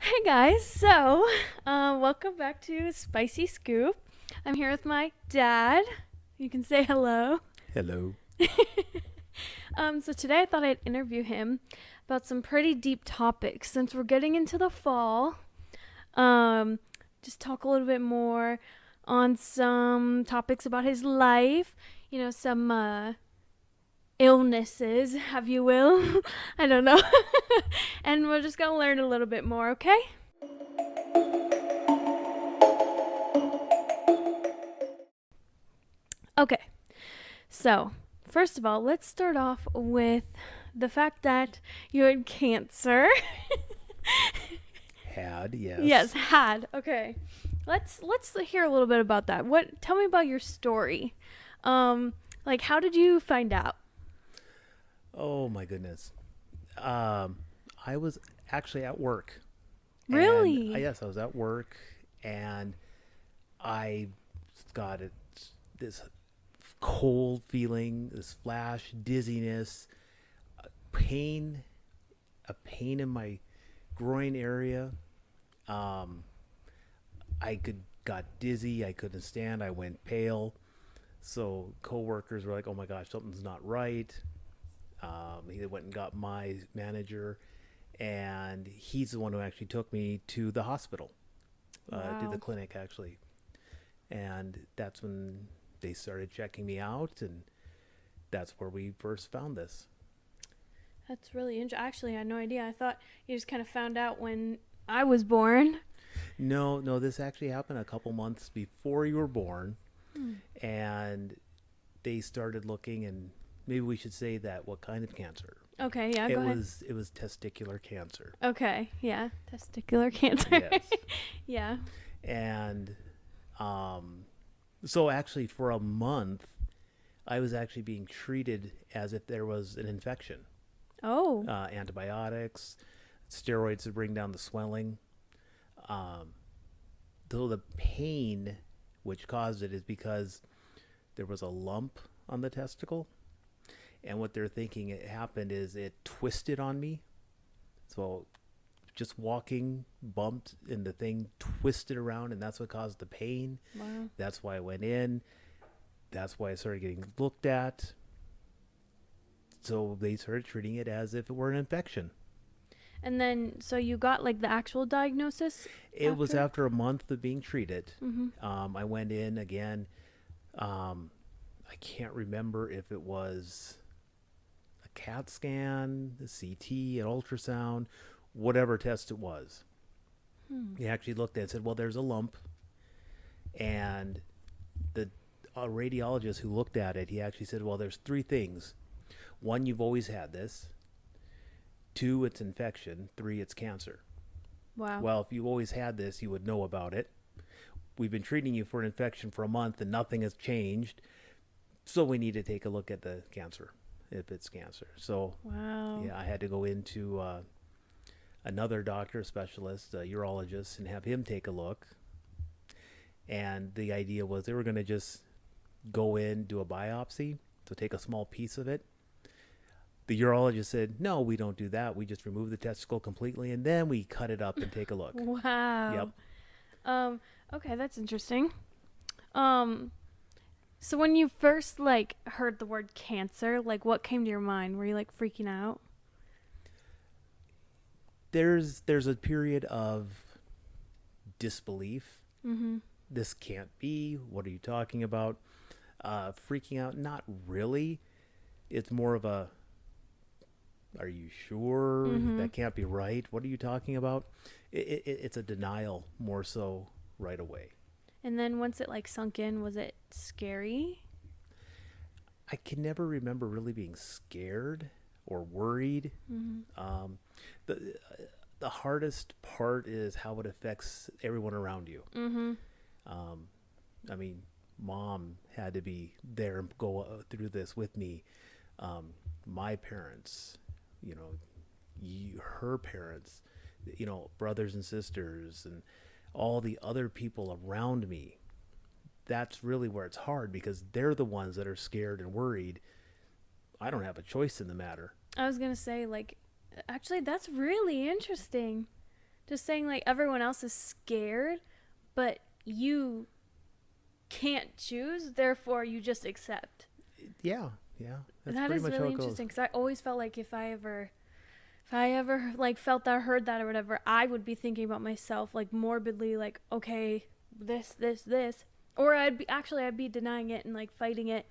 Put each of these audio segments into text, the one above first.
Hey guys, so welcome back to Spicy Scoop. I'm here with my dad. You can say hello. Hello. So today I thought I'd interview him about some pretty deep topics since we're getting into the fall. Um, just talk a little bit more on some topics about his life. Some illnesses, have you will. I don't know. And we're just gonna learn a little bit more, okay? Okay. So, first of all, let's start off with the fact that you had cancer. Had, Yes, yes. had. Okay. Let's hear a little bit about that. Tell me about your story. Like how did you find out? Oh my goodness. Um, I was actually at work, and Really? yes, I was at work, and I got this cold feeling, this flash, dizziness, pain, a pain in my groin area. Um, I got dizzy. I couldn't stand. I went pale. So coworkers were like, "Oh my gosh, something's not right." He went and got my manager, and he's the one who actually took me to the hospital, to the Wow. clinic actually, and that's when they started checking me out, and that's where we first found this. That's really interesting. Actually, I had no idea. I thought you just kind of found out when I was born. No, no, this actually happened a couple months before you were born, Hmm. and they started looking, and maybe we should say that what kind of cancer. Okay, yeah, go It ahead. was it was testicular cancer. Okay, yeah. Testicular cancer. Yes. Yeah. And um, so actually, for a month, I was actually being treated as if there was an infection. Oh. Antibiotics, steroids to bring down the swelling. Um, though the pain which caused it is because there was a lump on the testicle, and what they're thinking it happened is it twisted on me. So just walking, bumped, and the thing twisted around, and that's what caused the pain. Wow. That's why I went in. That's why I started getting looked at. So they started treating it as if it were an infection. And then, so you got like the actual diagnosis It was after? after a month of being treated. Mm-hmm. I went in again. Um, I can't remember if it was a CAT scan, a CT, an ultrasound, whatever test it was. Hmm. He actually looked at it and said, "Well, there's a lump." And the radiologist who looked at it, he actually said, "Well, there's three things. One, you've always had this. Two, it's infection. Three, it's cancer." Wow. Well, if you always had this, you would know about it. We've been treating you for an infection for a month and nothing has changed. So we need to take a look at the cancer, if it's cancer. So, Wow. yeah, I had to go into another doctor, a specialist, a urologist, and have him take a look. And the idea was they were going to just go in, do a biopsy, so take a small piece of it. The urologist said, "No, we don't do that. We just remove the testicle completely and then we cut it up and take a look." Yep. Wow. Um, okay, that's interesting. Um, so when you first like heard the word cancer, like what came to your mind? Were you like freaking out? There's a period of disbelief. Mm-hmm. This can't be. What are you talking about? Freaking out? Not really. It's more of a, are you sure? Mm-hmm. That can't be right. What are you talking about? It's a denial more so right away. And then once it like sunk in, was it scary? I can never remember really being scared or worried. Mm-hmm. Um, the the hardest part is how it affects everyone around you. Mm-hmm. Um, I mean, mom had to be there and go through this with me. My parents, you know, her parents, brothers and sisters, and all the other people around me. That's really where it's hard because they're the ones that are scared and worried. I don't have a choice in the matter. I was gonna say like, actually, that's really interesting. just saying like everyone else is scared, but you can't choose, therefore you just accept. Yeah, yeah. That's That pretty is much how really it goes. interesting because I always felt like if I ever like felt that, heard that or whatever, I would be thinking about myself like morbidly, like, okay, this, or I'd be denying it and like fighting it,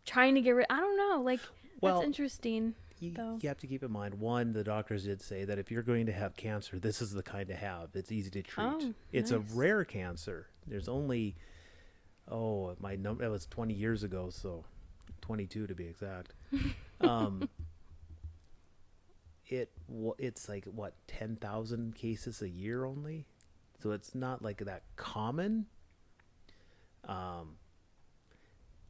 trying to get rid. I don't know, like that's Well, interesting though. you have to keep in mind, one, the doctors did say that if you're going to have cancer, this is the kind to have. It's easy to treat. Oh, It's a nice. rare cancer. There's only, my number, that was 20 years ago, so 22 to be exact. um, it's like what, 10,000 cases a year only, so it's not like that common. Um,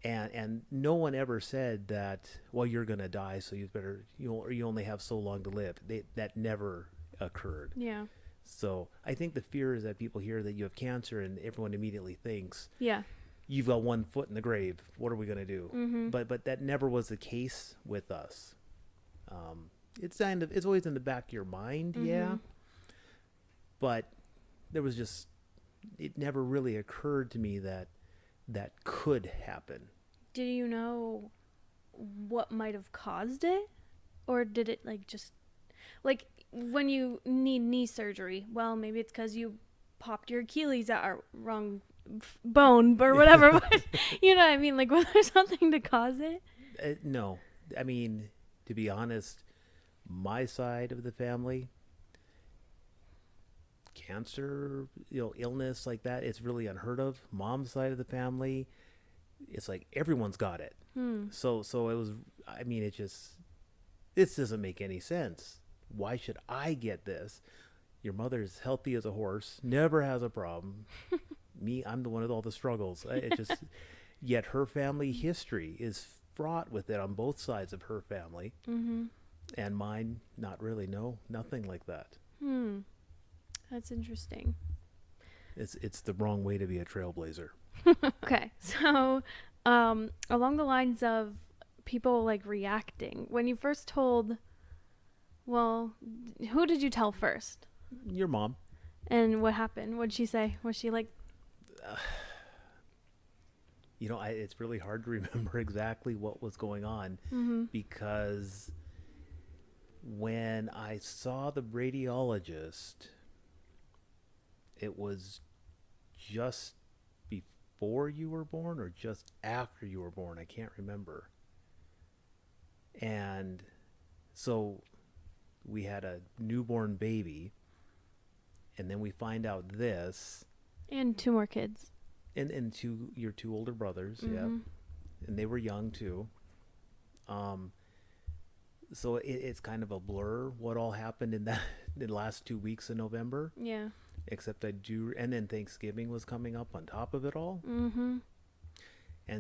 and no one ever said that, well, you're gonna die, so you only have so long to live. That never occurred. Yeah. So I think the fear is that people hear that you have cancer and everyone immediately thinks Yeah. you've got one foot in the grave. What are we gonna do? Mm-hmm. But that never was the case with us. It's always in the back of your mind, yeah. But there was just, it never really occurred to me that that could happen. Did you know what might have caused it? Or did it like just like when you need knee surgery? Well, maybe it's because you popped your Achilles at our wrong bone or whatever. But you know what I mean? Like, was there something to cause it? No, I mean, to be honest, my side of the family, cancer, illness like that, it's really unheard of. Mom's side of the family, it's like everyone's got it. So it was. I mean, this doesn't make any sense. Why should I get this? Your mother's healthy as a horse, never has a problem. Me, I'm the one with all the struggles. It just, yet her family history is fraught with it on both sides of her family. And mine, not really. No, nothing like that. That's interesting. It's the wrong way to be a trailblazer. Okay, so along the lines of people like reacting, when you first told, well, who did you tell first? Your mom. And what happened? What'd she say? Was she like, It's really hard to remember exactly what was going on because when I saw the radiologist, it was just before you were born or just after you were born. I can't remember. And so we had a newborn baby, and then we find out this. and two more kids? And your two older brothers, yeah. And they were young too. So it's kind of a blur what all happened in the last 2 weeks of November. Yeah. Except and then Thanksgiving was coming up on top of it all. And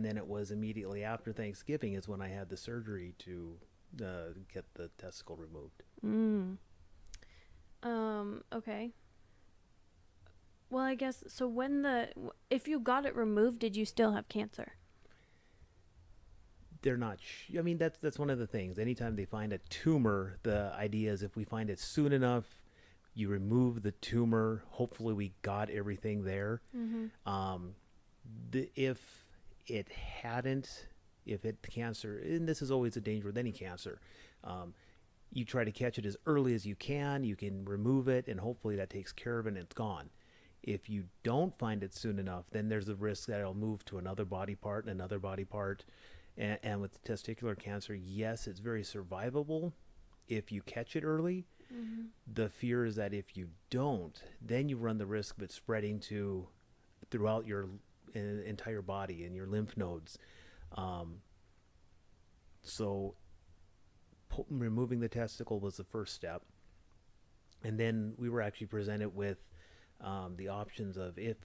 then it was immediately after Thanksgiving is when I had the surgery to get the testicle removed. Okay. Well, I guess, so if you got it removed, did you still have cancer? They're not. I mean, that's one of the things. Anytime they find a tumor, the idea is if we find it soon enough, you remove the tumor. Hopefully, we got everything there. If cancer, and this is always a danger with any cancer, you try to catch it as early as you can. You can remove it, and hopefully that takes care of it and it's gone. If you don't find it soon enough, then there's a risk that it'll move to another body part and another body part. And with testicular cancer, yes, it's very survivable if you catch it early. The fear is that if you don't, then you run the risk of it spreading throughout your entire body and your lymph nodes. So removing the testicle was the first step. And then we were actually presented with the options of if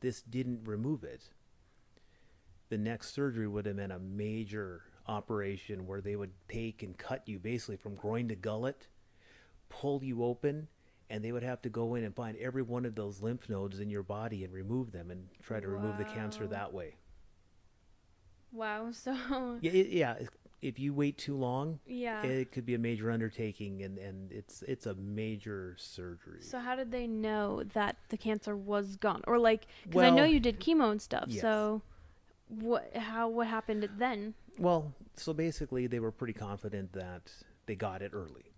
this didn't remove it, the next surgery would have been a major operation where they would take and cut you basically from groin to gullet, pull you open, and they would have to go in and find every one of those lymph nodes in your body and remove them and try to remove the cancer that way. Wow. So Yeah, if you wait too long, Yeah. it could be a major undertaking, and it's a major surgery. So how did they know that the cancer was gone? Or like, because I know Well, you did chemo and stuff. yes. So what happened then? Well, so basically, they were pretty confident that they got it early,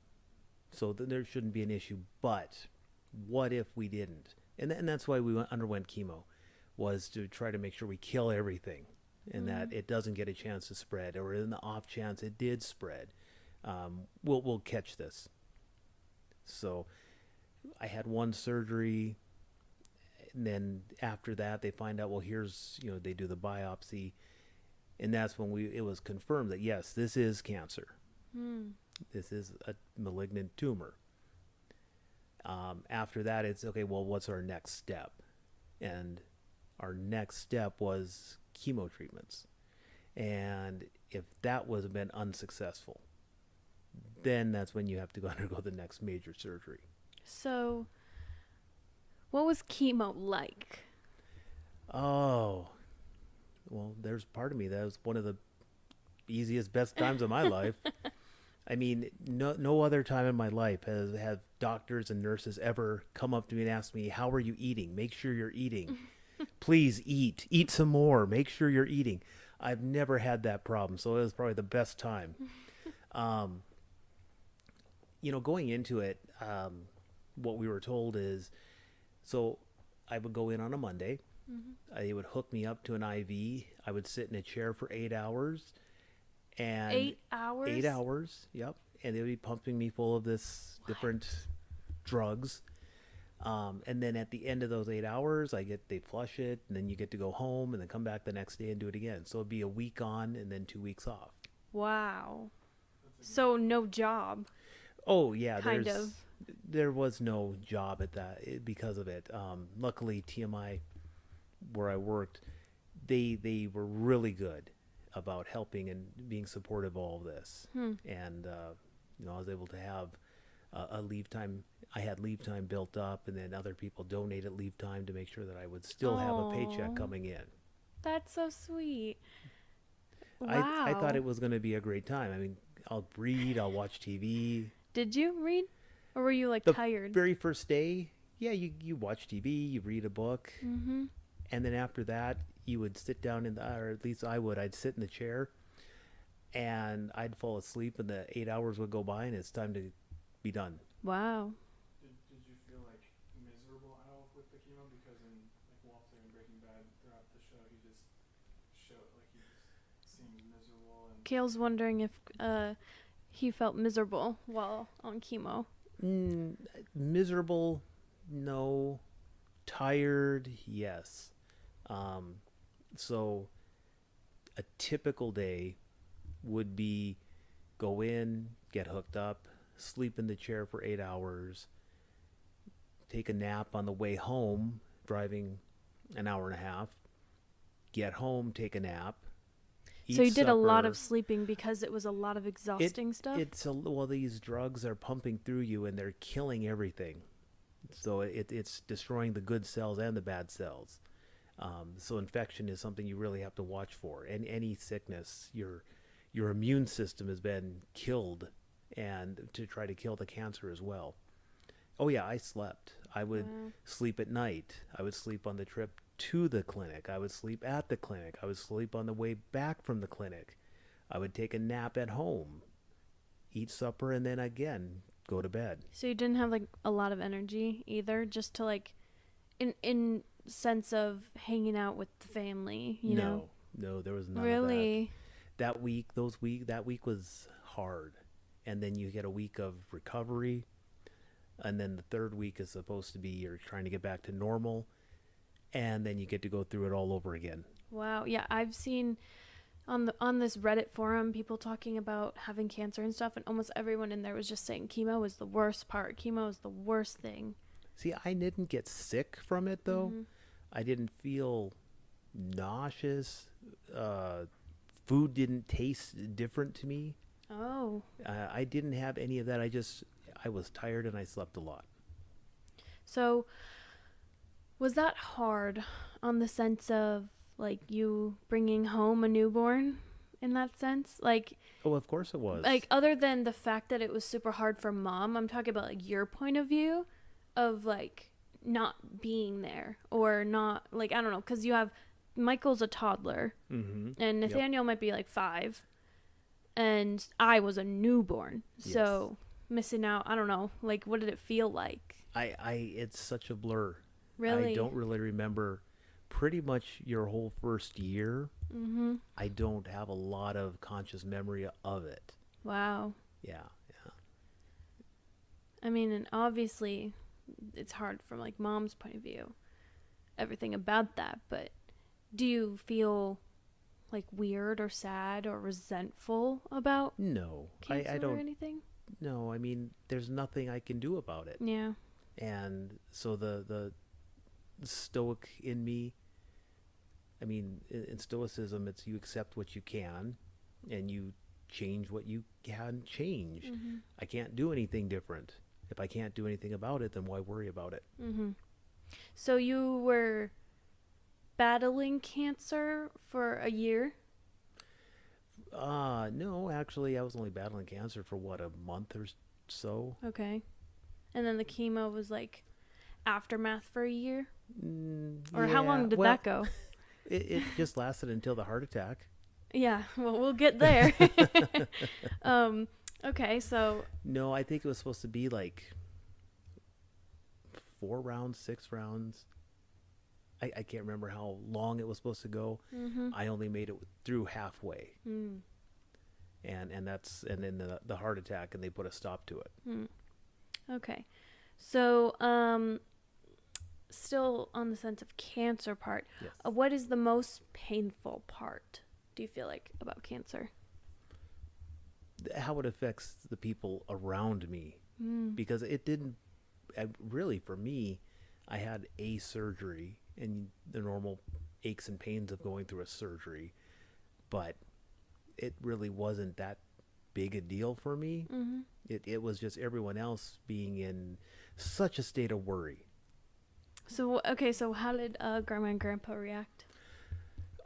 so there shouldn't be an issue. But what if we didn't? And that's why we underwent chemo, was to try to make sure we kill everything, and that it doesn't get a chance to spread, or in the off chance it did spread, we'll catch this. So I had one surgery, and then after that they find out, well, here's, they do the biopsy, and that's when it was confirmed that yes, this is cancer. This is a malignant tumor. After that, it's okay, well, what's our next step? And our next step was chemo treatments. And if that was been unsuccessful, then that's when you have to go undergo the next major surgery. So what was chemo like? Oh, well, there's part of me that was one of the easiest, best times of my life. I mean, no other time in my life have doctors and nurses ever come up to me and asked me, how are you eating? Make sure you're eating. Please eat some more. Make sure you're eating. I've never had that problem, so it was probably the best time. Going into it, what we were told is, so I would go in on a Monday. They would hook me up to an IV. I would sit in a chair for 8 hours. And 8 hours? 8 hours, yep. And they would be pumping me full of this different drugs. And then at the end of those 8 hours, they flush it, and then you get to go home and then come back the next day and do it again. So it'd be a week on and then 2 weeks off. Wow. So no job. Oh yeah, kind of. There was no job at that because of it. Luckily, TMI, where I worked, they were really good about helping and being supportive of all of this. And I was able to have a leave time. I had leave time built up, and then other people donated leave time to make sure that I would still have a paycheck coming in. That's so sweet. Wow. I thought it was going to be a great time. I mean, I'll read, I'll watch TV. Did you read? Or were you The tired? very first day, yeah, you watch TV, you read a book. And then after that, you would sit down or at least I'd sit in the chair, and I'd fall asleep, and the 8 hours would go by, and it's time to be done. Wow. Did you feel miserable at all with the chemo? Because in Walter and Breaking Bad, throughout the show, he just seemed miserable. And Kale's wondering if he felt miserable while on chemo. Miserable, no. Tired, yes. So a typical day would be go in, get hooked up, sleep in the chair for 8 hours, take a nap on the way home, driving an hour and a half, get home, take a nap. So you did a lot supper. of sleeping because it was a lot of exhausting stuff? Well, these drugs are pumping through you, and they're killing everything. So it's destroying the good cells and the bad cells. So infection is something you really have to watch for. And any sickness, your immune system has been killed, and to try to kill the cancer as well. Oh yeah, I slept. I would sleep at night. I would sleep on the trip to the clinic. I would sleep at the clinic. I would sleep on the way back from the clinic. I would take a nap at home, eat supper, and then again go to bed. So you didn't have a lot of energy either, just to in sense of hanging out with the family, you know? No, there was none really? of that. That week was hard. And then you get a week of recovery. And then the third week is supposed to be you're trying to get back to normal. And then you get to go through it all over again. Wow. Yeah, I've seen on this Reddit forum people talking about having cancer and stuff, and almost everyone in there was just saying chemo was the worst part. Chemo is the worst thing. See, I didn't get sick from it, though. I didn't feel nauseous. Food didn't taste different to me. Oh. I didn't have any of that. I was tired, and I slept a lot. So was that hard on the sense of you bringing home a newborn in that sense? Like, Oh, of course it was. like other than the fact that it was super hard for mom, I'm talking about like your point of view of like not being there or not like I don't know, because you have Michael's a toddler Mm-hmm. and Nathaniel might be like 5 and I was a newborn, so missing out, I don't know, like what did it feel like? It's such a blur. Really? I don't really remember pretty much your whole first year. Mm-hmm. I don't have a lot of conscious memory of it. Wow. Yeah. I mean, and obviously it's hard from like mom's point of view, everything about that, but do you feel like weird or sad or resentful about No, cancer I or don't. anything? No, I mean, there's nothing I can do about it. Yeah. And so the stoic in me, I mean, in stoicism, it's you accept what you can and you change what you can change. Mm-hmm. I can't do anything different. If I can't do anything about it, then why worry about it? Mm-hmm. So you were battling cancer for a year? No, actually, I was only battling cancer for what, a month or so. Okay. And then the chemo was like aftermath for a year? Or how Yeah, long did well, that go? It just lasted until the heart attack. Yeah, well, we'll get there. Okay, so No, I think it was supposed to be like 4 rounds, 6 rounds. I can't remember how long it was supposed to go. mm-hmm. I only made it through halfway, Mm. and then the heart attack, and they put a stop to it. Mm. Okay. So, still on the sense of cancer part, Yes. what is the most painful part, do you feel like, about cancer? How it affects the people around me, Mm. because it didn't really, for me, I had a surgery and the normal aches and pains of going through a surgery, but it really wasn't that big a deal for me. Mm-hmm. It was just everyone else being in such a state of worry. So, okay, so how did Grandma and Grandpa react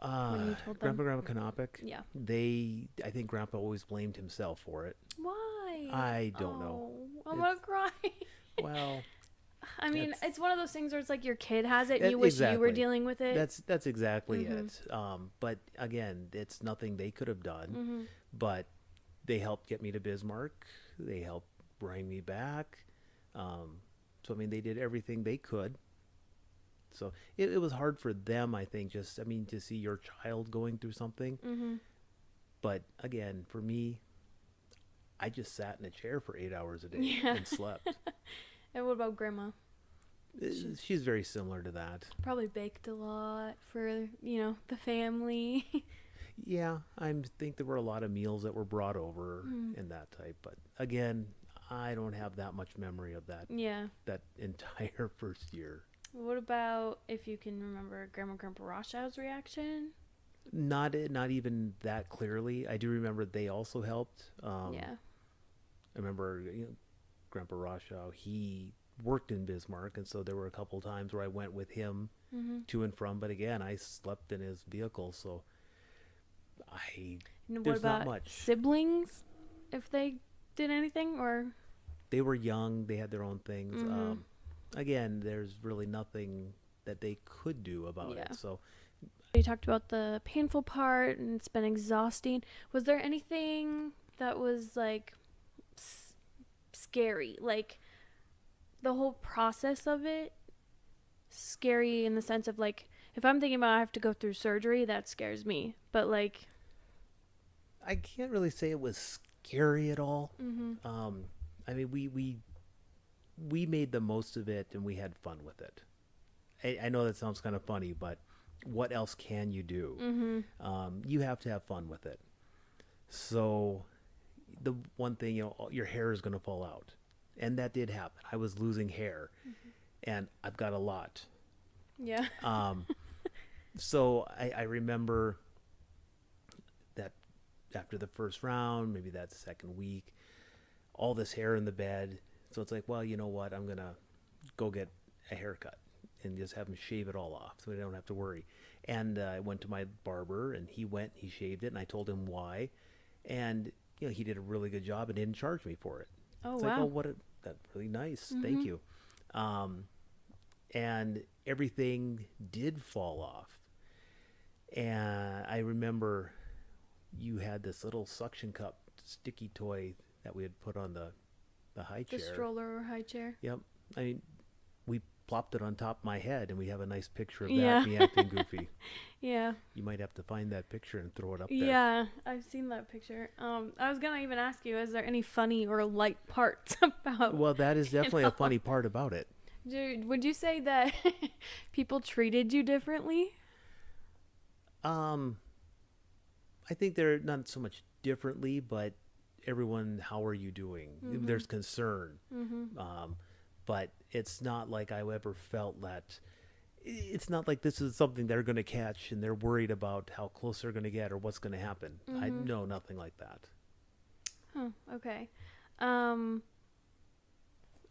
when you told them? Grandpa Canopic, Yeah. I think Grandpa always blamed himself for it. Why? I don't know. I'm going to cry. Well, I mean, That's- it's one of those things where it's like your kid has it and That- you wish you were exactly. dealing with it. that's exactly Mhm. it. But again, it's nothing they could have done. Mm-hmm. But they helped get me to Bismarck. They helped bring me back. So I mean, they did everything they could. So it was hard for them, I think. Just, I mean, to see your child going through something. Mm-hmm. But again, for me, I just sat in a chair for 8 hours a day Yeah. and slept. And what about Grandma? She's very similar to that. Probably baked a lot for, the family. Yeah, I think there were a lot of meals that were brought over and that type. But again, I don't have that much memory of that Yeah. that entire first year. What about, if you can remember, Grandma and Grandpa Rothschild's reaction? Not even that clearly. I do remember they also helped. Yeah. I remember Grandpa Rothschild, he worked in Bismarck, and so there were a couple times where I went with him Mm-hmm. to and from. But again, I slept in his vehicle, so And what there's not about much. siblings? If they did anything, or? They were young. They had their own things. Mhm. Again, there's really nothing that they could do about Yeah. it. So You talked about the painful part and it's been exhausting. Was there anything that was like scary? Like the whole process of it? Scary in the sense of like, if I'm thinking about I have to go through surgery, that scares me. But like, I can't really say it was scary at all. mm-hmm. I mean, we made the most of it and we had fun with it. I know that sounds kind of funny, but what else can you do? Mm-hmm. You have to have fun with it. So the one thing, your hair is going to fall out. And that did happen. I was losing hair and I've got a lot. Yeah. So I remember that after the first round, maybe that second week, all this hair in the bed. So it's like, well, you know what? I'm going to go get a haircut. and just have him shave it all off so we don't have to worry. And I went to my barber, and he shaved it, and I told him why. And, he did a really good job and didn't charge me for it. Oh, It's wow. like, that's really nice. Thank you. And everything did fall off. And I remember you had this little suction cup sticky toy that we had put on the high The chair. stroller or high chair. Yep. I mean, we plopped it on top of my head, and we have a nice picture of Yeah. that, me acting goofy. Yeah. You might have to find that picture and throw it up there. Yeah, I've seen that picture. I was gonna even ask you, is there any funny or light parts about? Well, that is definitely a funny part about it. Would you say that people treated you differently? I think they're not so much differently, but everyone, how are you doing? There's concern. But it's not like I ever felt that. It's not like this is something they're going to catch and they're worried about how close they're going to get or what's going to happen. I know nothing like that. Huh, okay.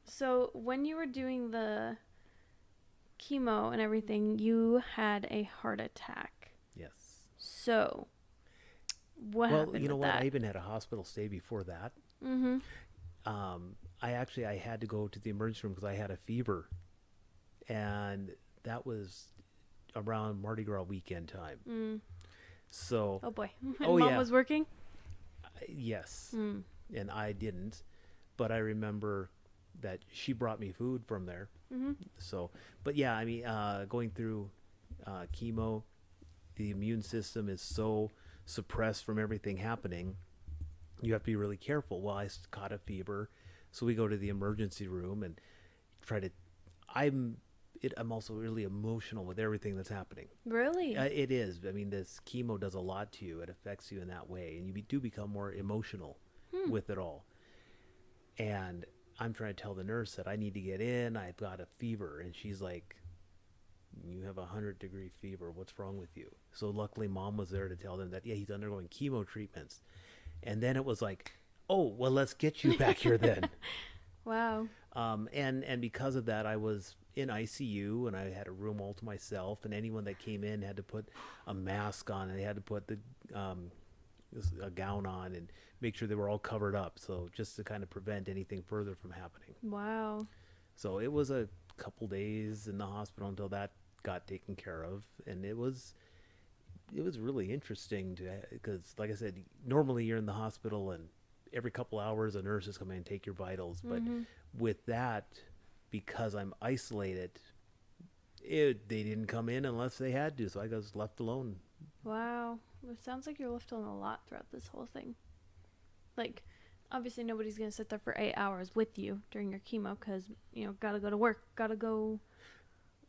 So when you were doing the chemo and everything, you had a heart attack. Yes. So what Well, happened you know with what? that? I even had a hospital stay before that. Mm-hmm. I had to go to the emergency room because I had a fever, and that was around Mardi Gras weekend time. So, Oh boy. Oh, Mom yeah. was working? yes, and I didn't, but I remember that she brought me food from there. So, but yeah, I mean, going through chemo, the immune system is so suppressed from everything happening. You have to be really careful. Well, I caught a fever, so we go to the emergency room and try to. I'm also really emotional with everything that's happening. Really? It is. I mean, this chemo does a lot to you. It affects you in that way, and you do become more emotional with it all. And I'm trying to tell the nurse that I need to get in. I've got a fever, and she's like, "You have 100-degree fever. What's wrong with you?" So luckily, Mom was there to tell them that he's undergoing chemo treatments. And then it was like, "Oh, well, let's get you back here then." Wow. And because of that, I was in ICU, and I had a room all to myself. And anyone that came in had to put a mask on, and they had to put a gown on and make sure they were all covered up. So just to kind of prevent anything further from happening. Wow. So it was a couple days in the hospital until that got taken care of, and it was really interesting because, like I said, normally you're in the hospital and every couple hours a nurse is coming and take your vitals, but with that, because I'm isolated, they didn't come in unless they had to, so I was left alone. Wow. It sounds like you're left alone a lot throughout this whole thing. Like, obviously nobody's going to sit there for 8 hours with you during your chemo because, gotta go to work, gotta go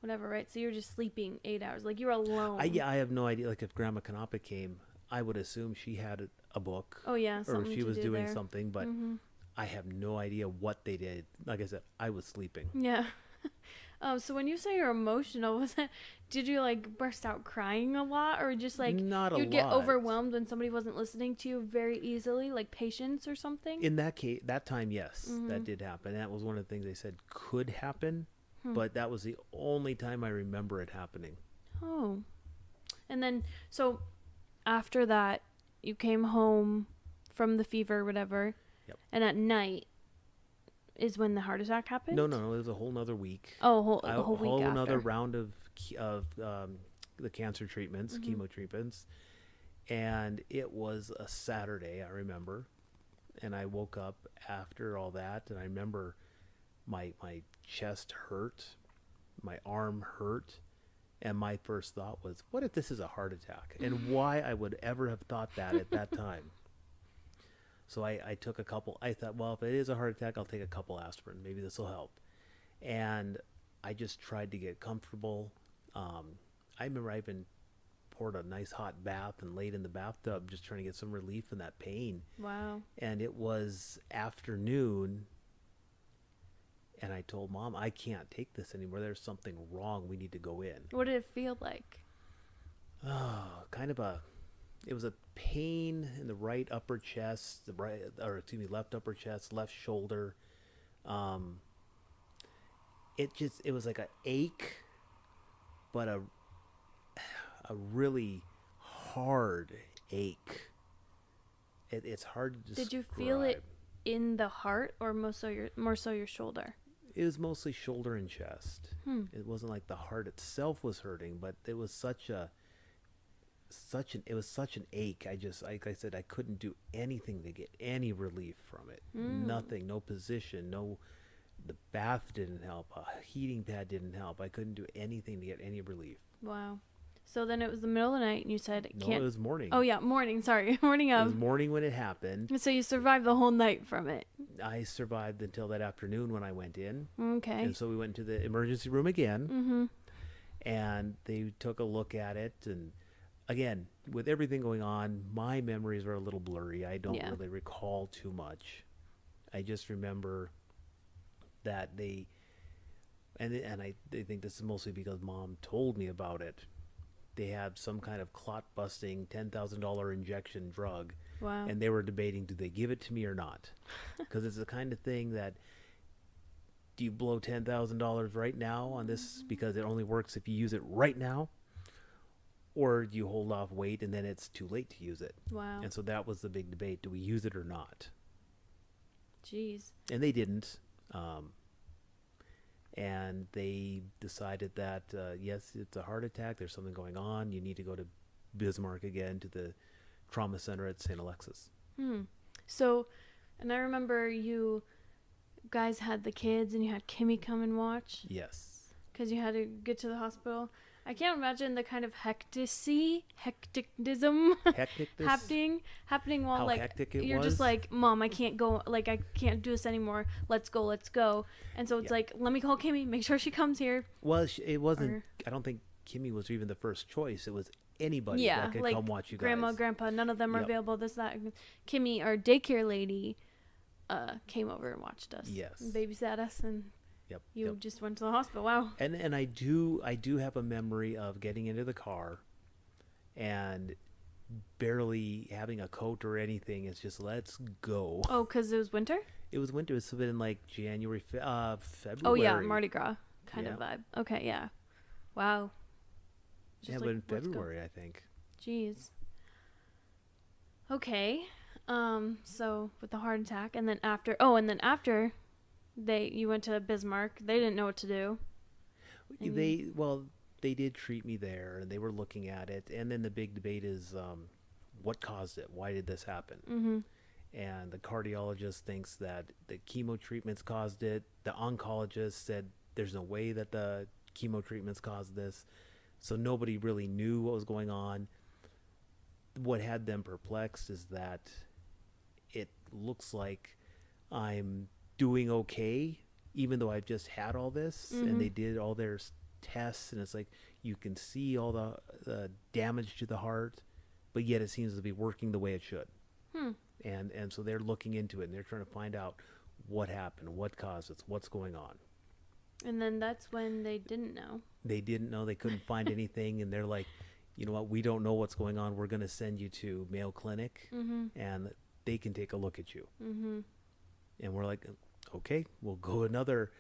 whatever, right? So you're just sleeping 8 hours. Like, you're alone. I have no idea. Like, if Grandma Kanapa came, I would assume she had a book. Oh, yeah. Or she was doing there. something, but I have no idea what they did. Like I said, I was sleeping. Yeah. So when you say you're emotional, did you like burst out crying a lot, or just like Not a you'd get lot. overwhelmed when somebody wasn't listening to you very easily, like patience or something? In that case, that time, yes, that did happen. That was one of the things they said could happen, but that was the only time I remember it happening. Oh. And then, so after that, you came home from the fever or whatever. Yep. And at night is when the heart attack happened? No, it was a whole nother week. Oh, a whole A week whole after. another round of the cancer treatments, chemo treatments. And it was a Saturday, I remember. And I woke up after all that, and I remember my chest hurt, my arm hurt, and my first thought was, what if this is a heart attack? And why I would ever have thought that at that time. So I took a couple. I thought, well, if it is a heart attack, I'll take a couple aspirin. Maybe this will help. And I just tried to get comfortable. I remember I even poured a nice hot bath and laid in the bathtub just trying to get some relief from that pain. Wow. And it was afternoon, and I told Mom, I can't take this anymore. There's something wrong. We need to go in. What did it feel like? Oh, it was a pain in the right upper chest, left upper chest, left shoulder. It was like an ache, but a really hard ache. It's hard to describe. Did you feel it in the heart or more so your shoulder? It was mostly shoulder and chest. It wasn't like the heart itself was hurting, but it was such an ache. Like I said, I couldn't do anything to get any relief from it. Nothing, no position, the bath didn't help, a heating pad didn't help. I couldn't do anything to get any relief. Wow. So then it was the middle of the night and you said it can't. No, it was morning. Oh yeah, morning, sorry. Morning It of. was morning when it happened. So you survived the whole night from it. I survived until that afternoon when I went in. Okay. And so we went to the emergency room again. Mm-hmm. And they took a look at it. And again, with everything going on, my memories are a little blurry. I don't really recall too much. I just remember that they think this is mostly because Mom told me about it. They had some kind of clot-busting $10,000 injection drug. Wow. And they were debating, do they give it to me or not? Because it's the kind of thing that, do you blow $10,000 right now on this because it only works if you use it right now? Or do you hold off, wait, and then it's too late to use it? Wow. And so that was the big debate. Do we use it or not? Jeez. And they didn't. And they decided that, yes, it's a heart attack. There's something going on. You need to go to Bismarck again, to the trauma center at St. Alexis. So, and I remember you guys had the kids and you had Kimmy come and watch. Yes. Because you had to get to the hospital. I can't imagine the kind of hecticism happening while How like hectic it you're was? just like, Mom, I can't go, like I can't do this anymore. Let's go. And so it's like, let me call Kimmy, make sure she comes here. Well, it wasn't. I don't think Kimmy was even the first choice. It was anybody that could like come watch you guys. Grandma, Grandpa, none of them are Yep. available. This, that. Kimmy, our daycare lady, came over and watched us. Yes. And babysat us, and Yep. you yep. just went to the hospital. Wow. And I do have a memory of getting into the car, and barely having a coat or anything. It's just, let's go. Oh, because it was winter? It was winter. It's been like January, February. Oh, yeah, Mardi Gras kind of Yeah. vibe. Okay, yeah. Wow. Yeah, Just but in like, let's go. February, I think. Jeez. Okay. So with the heart attack, and then after you went to Bismarck, they didn't know what to do. And They did treat me there, and they were looking at it. And then the big debate is, what caused it? Why did this happen? Mm-hmm. And the cardiologist thinks that the chemo treatments caused it. The oncologist said there's no way that the chemo treatments caused this. So nobody really knew what was going on. What had them perplexed is that it looks like I'm doing okay, even though I've just had all this. Mm-hmm. And they did all their tests, and it's like you can see all the damage to the heart, but yet it seems to be working the way it should. And so they're looking into it, and they're trying to find out what happened, what caused it, what's going on. And then that's when they didn't know. They didn't know. They couldn't find anything, and they're like, you know what, we don't know what's going on. We're going to send you to Mayo Clinic, and they can take a look at you. Mm-hmm. And we're like, okay, we'll go another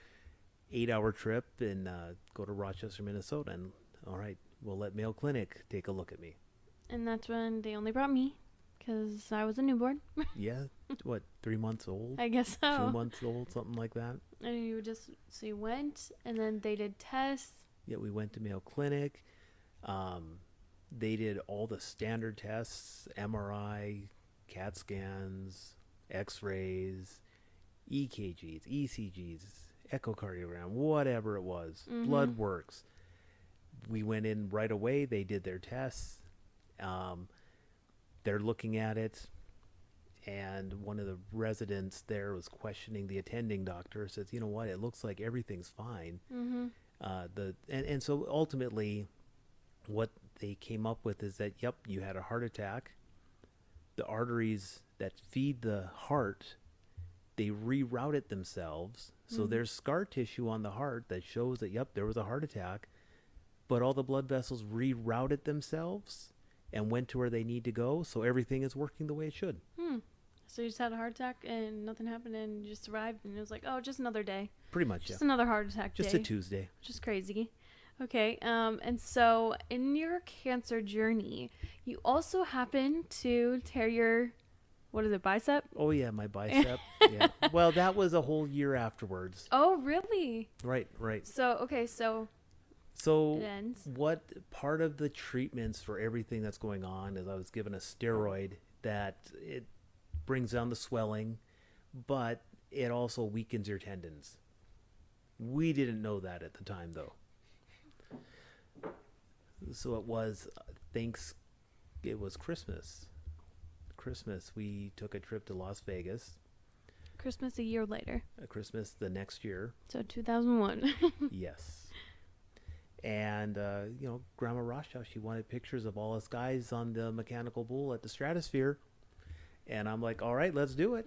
8-hour trip and go to Rochester, Minnesota, and all right, we'll let Mayo Clinic take a look at me. And that's when they only brought me, because I was a newborn. Yeah, what, 3 months old? I guess so. 2 months old, something like that. And you went, and then they did tests. Yeah, we went to Mayo Clinic. They did all the standard tests, MRI, CAT scans, X-rays, EKGs, ECGs, echocardiogram, whatever it was, blood works. We went in right away. They did their tests. They're looking at it, and one of the residents there was questioning the attending doctor. Says, you know what, it looks like everything's fine. And so ultimately what they came up with is that, yep, you had a heart attack. The arteries that feed the heart, they rerouted themselves. So there's scar tissue on the heart that shows that, yep, there was a heart attack, but all the blood vessels rerouted themselves and went to where they need to go. So everything is working the way it should. So you just had a heart attack and nothing happened and you just survived, and it was like, oh, just another day. Pretty much, Just another heart attack day. Just a Tuesday. Which is crazy. Okay. And so in your cancer journey, you also happen to tear your, what is it, bicep? Oh yeah, my bicep. Yeah. Well, that was a whole year afterwards. Oh, really? Right, right. So, okay, so it So ends. what part of the treatments for everything that's going on is I was given a steroid that it brings down the swelling, but it also weakens your tendons. We didn't know that at the time though. So it was it was Christmas we took a trip to Las Vegas. Christmas a year later. Christmas the next year. So 2001. Yes. And Grandma Rothschild, she wanted pictures of all us guys on the mechanical bull at the Stratosphere, and I'm like, all right, let's do it.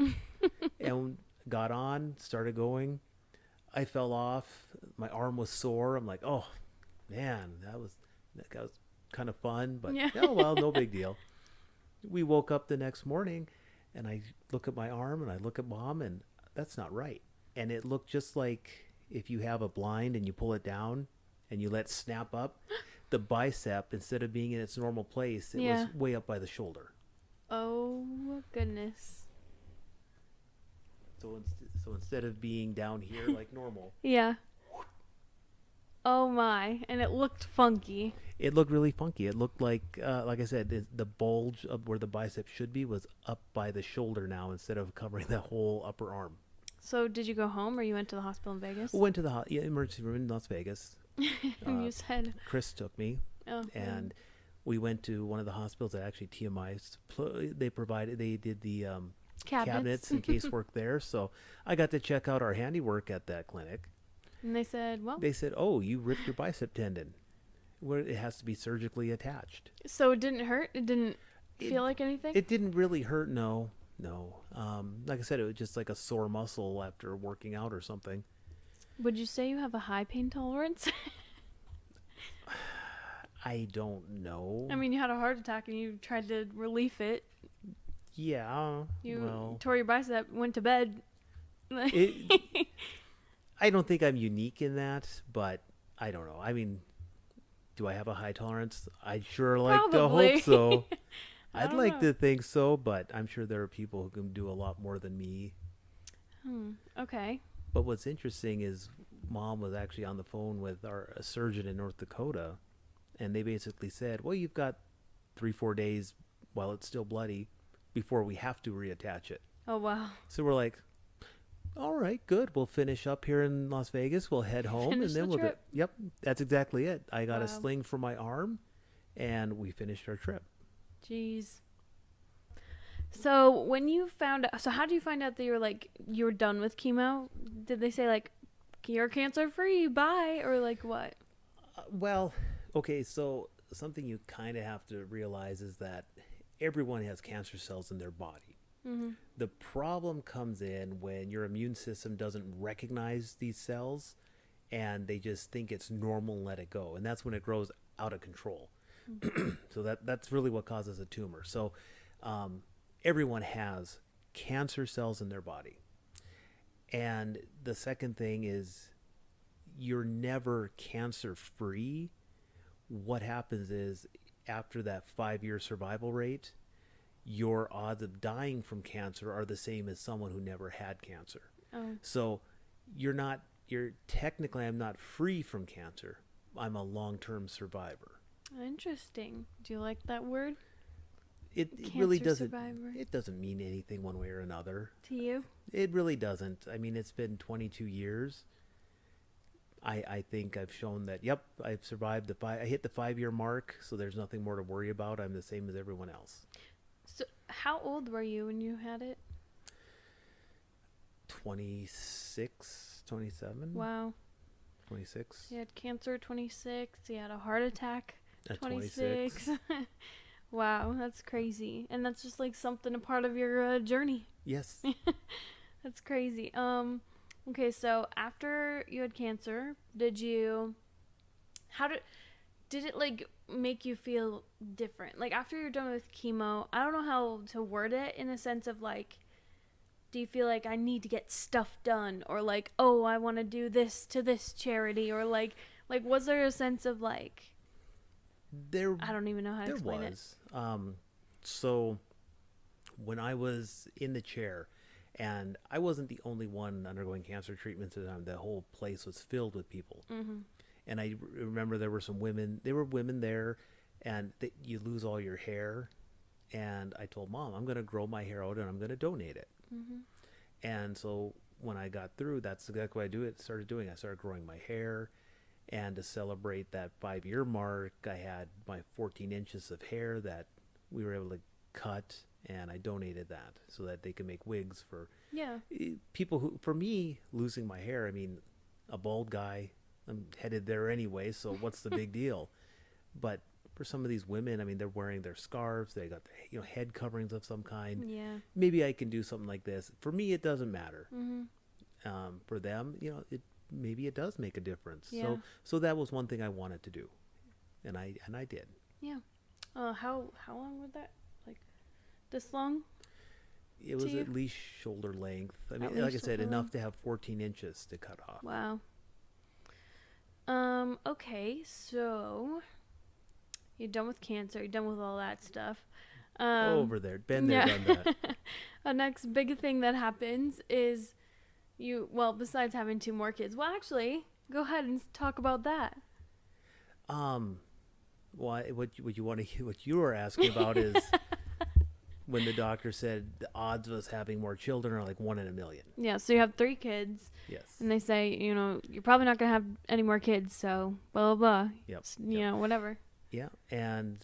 And got on, started going. I fell off. My arm was sore. I'm like, oh man, that was kind of fun, but Yeah. oh well, no big deal. We woke up the next morning, and I look at my arm and I look at Mom, and that's not right. And it looked just like if you have a blind and you pull it down and you let it snap up, the bicep, instead of being in its normal place, it Yeah. was way up by the shoulder. Oh, goodness. So instead of being down here like normal, Yeah. Oh, my. And it looked funky. it looked really funky. It looked like I said, the bulge of where the bicep should be was up by the shoulder now instead of covering the whole upper arm. So did you go home or you went to the hospital in Vegas? Went to the emergency room in Las Vegas. And you said, Chris took me, oh. and we went to one of the hospitals that actually TMI. They did the cabinets and casework there. So I got to check out our handiwork at that clinic. And they said, well. They said, oh, you ripped your bicep tendon. Where it has to be surgically attached. So it didn't hurt? It didn't feel like anything? It didn't really hurt, no. Like I said, it was just like a sore muscle after working out or something. Would you say you have a high pain tolerance? I don't know. I mean, you had a heart attack and you tried to relieve it. Yeah. You tore your bicep, went to bed. I don't think I'm unique in that, but I don't know. I mean, do I have a high tolerance? I'd sure like Probably. to hope so. I I'd don't like know. to think so, but I'm sure there are people who can do a lot more than me. Okay. But what's interesting is Mom was actually on the phone with a surgeon in North Dakota, and they basically said, well, you've got 3-4 days while it's still bloody before we have to reattach it. Oh, wow. So we're like, all right, good. We'll finish up here in Las Vegas. We'll head home, Finish and then the we'll trip. Yep, that's exactly it. I got Wow. a sling for my arm, and we finished our trip. Jeez. So when you found out, so how do you find out that you were done with chemo? Did they say like, you're cancer free, bye, or like what? Well, okay, so something you kind of have to realize is that everyone has cancer cells in their body. Mm-hmm. The problem comes in when your immune system doesn't recognize these cells and they just think it's normal and let it go. And that's when it grows out of control. So that's really what causes a tumor. So everyone has cancer cells in their body. And the second thing is you're never cancer free. What happens is after that 5-year survival rate, your odds of dying from cancer are the same as someone who never had cancer. Oh. So technically I'm not free from cancer. I'm a long-term survivor. Interesting. Do you like that word? It really Cancer doesn't. survivor. It doesn't mean anything one way or another. To you? It really doesn't. I mean, it's been 22 years. I think I've shown that. Yep, I've survived I hit the 5-year mark, so there's nothing more to worry about. I'm the same as everyone else. So how old were you when you had it? 26, 27. Wow. 26. You had cancer at 26. You had a heart attack At 26. Wow, that's crazy. And that's just like something a part of your journey. Yes. That's crazy. Okay, so after you had cancer, did it like make you feel different? Like after you're done with chemo, I don't know how to word it in the sense of like, do you feel like I need to get stuff done, or like, oh, I want to do this to this charity, or like, Like, was there a sense of like, There, I don't even know how to there explain it. was. So when I was in the chair, and I wasn't the only one undergoing cancer treatments at the time. The whole place was filled with people. Mm-hmm. And I remember there were some women. There were women there, and you lose all your hair. And I told Mom, I'm going to grow my hair out and I'm going to donate it. Mm-hmm. And so when I got through, that's exactly what I started doing. I started growing my hair. And to celebrate that 5-year mark, I had my 14 inches of hair that we were able to cut, and I donated that so that they could make wigs for Yeah. people who, for me, losing my hair, I mean, a bald guy, I'm headed there anyway, so what's the big deal? But for some of these women, I mean, they're wearing their scarves, they got head coverings of some kind. Yeah. Maybe I can do something like this. For me, it doesn't matter. Mm-hmm. For them, maybe it does make a difference. Yeah. So that was one thing I wanted to do, and I did. Yeah. How long would that, like, this long? It was you? at least shoulder length. I mean, At like I least said, shoulder enough length. to have 14 inches to cut off. Wow. Okay, so you're done with cancer, you're done with all that stuff. Over there, been there, done that. A next big thing that happens is besides having 2 more kids. Well, actually, go ahead and talk about that. What you were asking about is when the doctor said the odds of us having more children are like 1 in a million. Yeah, so you have 3 kids, Yes. and they say, you're probably not going to have any more kids, so blah, blah, blah. Yep. Whatever. Yeah, and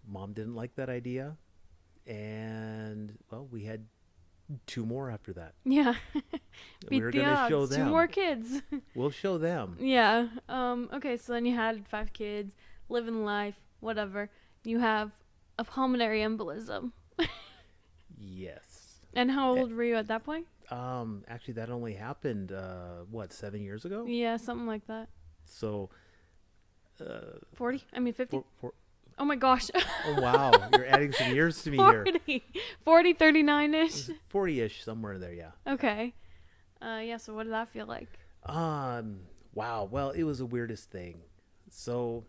Mom didn't like that idea, and well, we had 2 more after that. Yeah. We Beat were the going to odds. show 2 them. more kids. We'll show them. Yeah. Okay, so then you had 5 kids, living life, whatever. You have a pulmonary embolism. Yes. And how old were you at that point? Actually, that only happened 7 years ago. Yeah, something like that. So, 40? I mean 50? for Oh my gosh. oh wow, you're adding some years to me here. 40, 39-ish. 40-ish, somewhere there, yeah. Okay. Yeah, so what did that feel like? Wow. Well, it was the weirdest thing. So,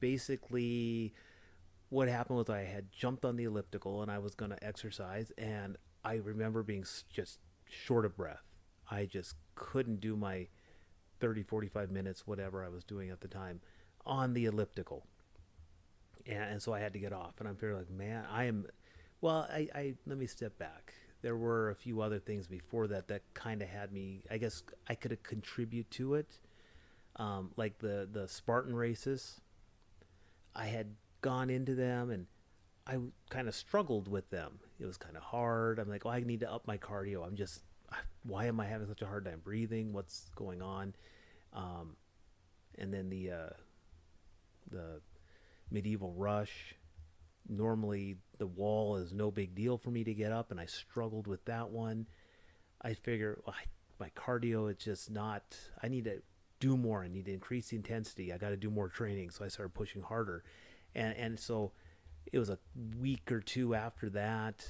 basically, what happened was I had jumped on the elliptical and I was going to exercise, and I remember being just short of breath. I just couldn't do my 30, 45 minutes, whatever I was doing at the time, on the elliptical. And so I had to get off, and I'm feeling like, man, I let me step back. There were a few other things before that kind of had me, I guess I could contribute to it. Like the Spartan races. I had gone into them and I kind of struggled with them. It was kind of hard. I'm like, I need to up my cardio. Why am I having such a hard time breathing? What's going on? And then the medieval rush. Normally the wall is no big deal for me to get up, and I struggled with that one. I figure my cardio, it's just not, I need to do more. I need to increase the intensity. I got to do more training. So I started pushing harder. And so it was a week or 2 after that,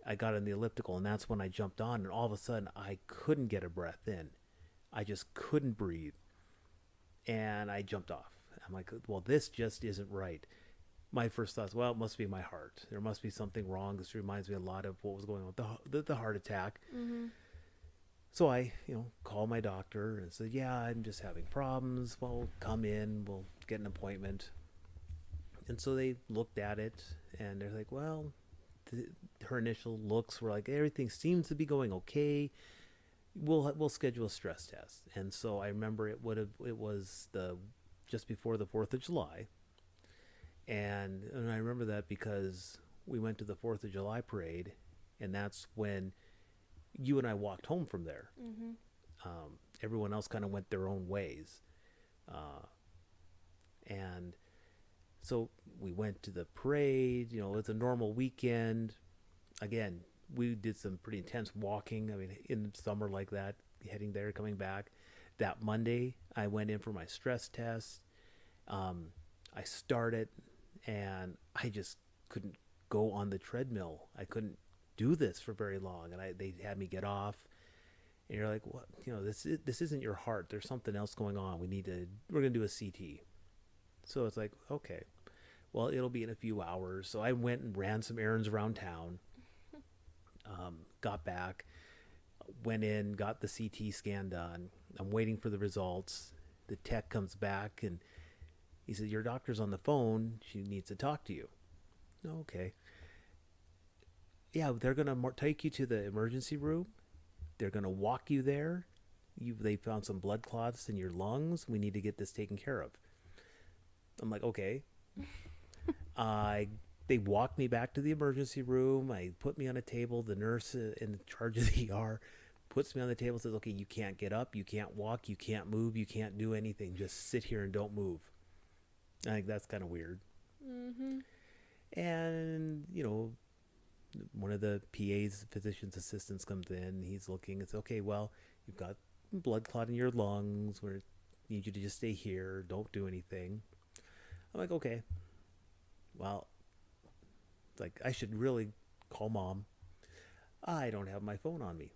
I got on the elliptical, and that's when I jumped on, and all of a sudden I couldn't get a breath in. I just couldn't breathe. And I jumped off. I'm like, well, this just isn't right. My first thought was, well, it must be my heart. There must be something wrong. This reminds me a lot of what was going on with the heart attack. Mm-hmm. So I, called my doctor and said, yeah, I'm just having problems. Well, come in. We'll get an appointment. And so they looked at it, and they're like, well, her initial looks were like, everything seems to be going okay. We'll schedule a stress test. And so I remember it was just before the 4th of July. And I remember that because we went to the 4th of July parade, and that's when you and I walked home from there. Mm-hmm. Everyone else kind of went their own ways. And so we went to the parade. It's a normal weekend. Again, we did some pretty intense walking. I mean, in summer like that, heading there, coming back. That Monday, I went in for my stress test. I started, and I just couldn't go on the treadmill. I couldn't do this for very long, and they had me get off. And you're like, what? This isn't your heart. There's something else going on. We're going to do a CT. So it's like, okay, well, it'll be in a few hours. So I went and ran some errands around town, got back, went in, got the CT scan done. I'm waiting for the results. The tech comes back and he said, your doctor's on the phone. She needs to talk to you. Okay. Yeah, they're going to take you to the emergency room. They're going to walk you there. They found some blood clots in your lungs. We need to get this taken care of. I'm like, okay. They walked me back to the emergency room. I put me on a table. The nurse in charge of the ER puts me on the table, says, okay, you can't get up, you can't walk, you can't move, you can't do anything. Just sit here and don't move. I think that's kind of weird. Mm-hmm. And, one of the PA's, physician's assistants, comes in. He's looking. It's okay, well, you've got blood clot in your lungs. We need you to just stay here. Don't do anything. I'm like, okay. Well, it's like, I should really call Mom. I don't have my phone on me.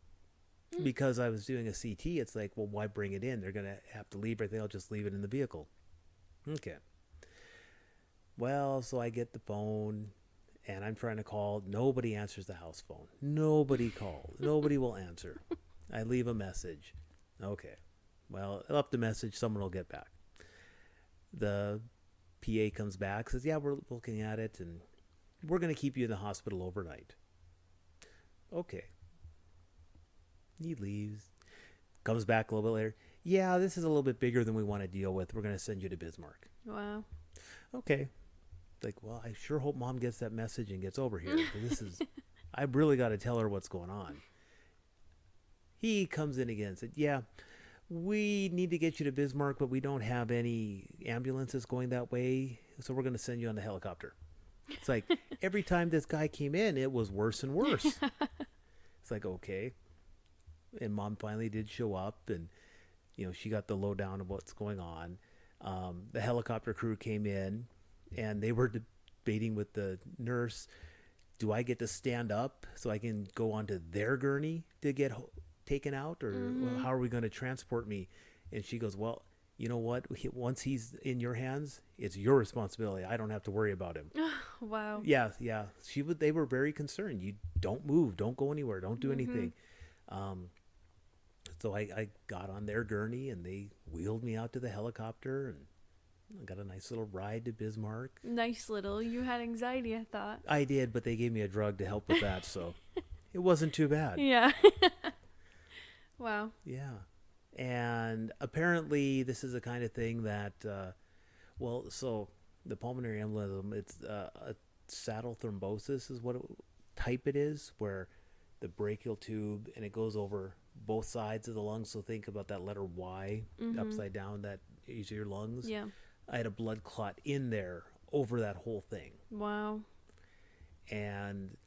Because I was doing a CT, it's like, well, why bring it in? They're going to have to leave everything. I'll just leave it in the vehicle. Okay. Well, so I get the phone, and I'm trying to call. Nobody answers the house phone. Nobody calls. Nobody will answer. I leave a message. Okay. Well, I left the message. Someone will get back. The PA comes back, says, yeah, we're looking at it, and we're going to keep you in the hospital overnight. Okay. He leaves, comes back a little bit later. Yeah, this is a little bit bigger than we want to deal with. We're going to send you to Bismarck. Wow. Okay. Like, well, I sure hope Mom gets that message and gets over here. I really got to tell her what's going on. He comes in again and said, yeah, we need to get you to Bismarck, but we don't have any ambulances going that way, so we're going to send you on the helicopter. It's like, every time this guy came in, it was worse and worse. It's like, okay. And Mom finally did show up, and she got the lowdown of what's going on. The helicopter crew came in, and they were debating with the nurse, do I get to stand up so I can go onto their gurney to get taken out, or how are we going to transport me? And she goes, well, you know what? Once he's in your hands, it's your responsibility. I don't have to worry about him. Wow. Yeah. They were very concerned. You don't move, don't go anywhere, don't do anything. So I got on their gurney, and they wheeled me out to the helicopter, and I got a nice little ride to Bismarck. Nice little. You had anxiety, I thought. I did, but they gave me a drug to help with that, so it wasn't too bad. Yeah. Wow. Yeah. And apparently this is the kind of thing that, so the pulmonary embolism, it's a saddle thrombosis is what type it is, where the brachial tube, and it goes over both sides of the lungs. So think about that letter Y upside down, that is your lungs. Yeah. I had a blood clot in there over that whole thing. Wow. And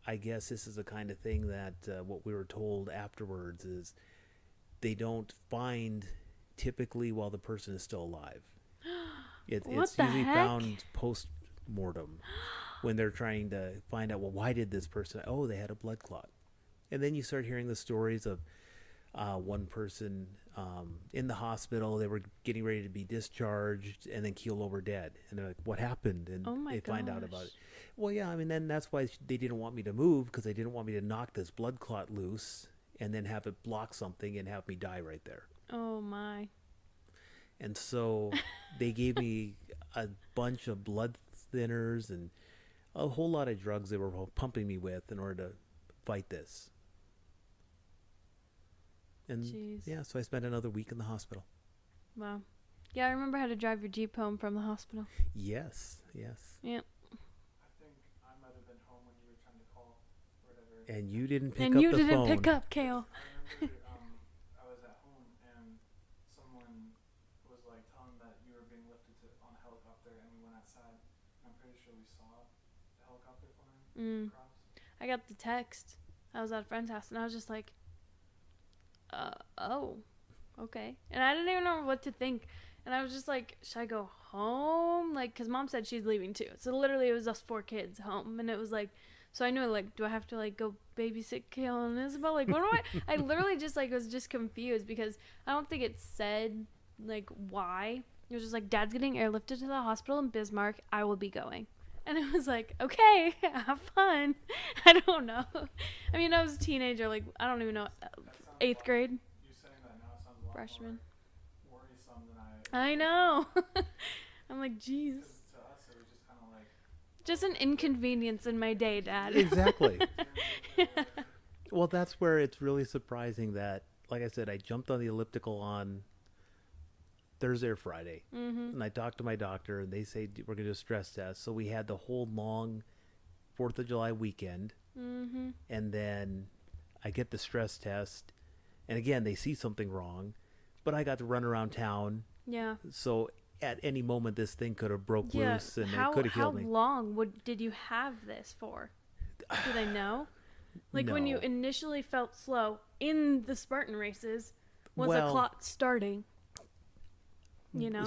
I guess this is the kind of thing that what we were told afterwards is they don't find typically while the person is still alive. It's usually found post-mortem when they're trying to find out, well, why did this person, they had a blood clot. And then you start hearing the stories of one person in the hospital. They were getting ready to be discharged and then keel over dead. And they're like, what happened? And they find out about it. Well, yeah, I mean, then that's why they didn't want me to move, because they didn't want me to knock this blood clot loose and then have it block something and have me die right there. Oh, my. And so they gave me a bunch of blood thinners and a whole lot of drugs they were pumping me with in order to fight this. And Jeez. Yeah, so I spent another week in the hospital. Wow. Yeah, I remember how to drive your Jeep home from the hospital. Yes. Yep. I think I might have been home when you were trying to call or whatever. And you didn't pick and up you the didn't phone. pick up, Kale. I remember I was at home and someone was like telling that you were being lifted on a helicopter, and we went outside. And I'm pretty sure we saw the helicopter flying across. I got the text. I was at a friend's house, and I was just like, oh, okay. And I didn't even know what to think. And I was just like, should I go home? Like, because Mom said she's leaving too. So literally it was us 4 kids home. And it was like, So I know, like, do I have to, like, go babysit Kayla and Isabel? Like, what do I literally just, like, was just confused because I don't think it said, like, why. It was just like, Dad's getting airlifted to the hospital in Bismarck. I will be going. And it was like, okay, have fun. I don't know. I mean, I was a teenager, like, I don't even know, That sounds 8th grade, You saying that now sounds a lot freshman. more worrisome than I I know. I'm like, jeez. Because to us, it was just kind of like. Just an inconvenience in my day, Dad. Exactly. Well, that's where it's really surprising that, like I said, I jumped on the elliptical on Thursday or Friday. Mm-hmm. And I talked to my doctor, and they say we're going to do a stress test. So we had the whole long 4th of July weekend. Mm-hmm. And then I get the stress test. And again, they see something wrong. But I got to run around town. Yeah. So at any moment, this thing could have broke Yeah. loose, and it could have How killed me. long did you have this for? Do they know? Like, when you No. initially felt slow in the Spartan races, was the Well, clock starting? You know?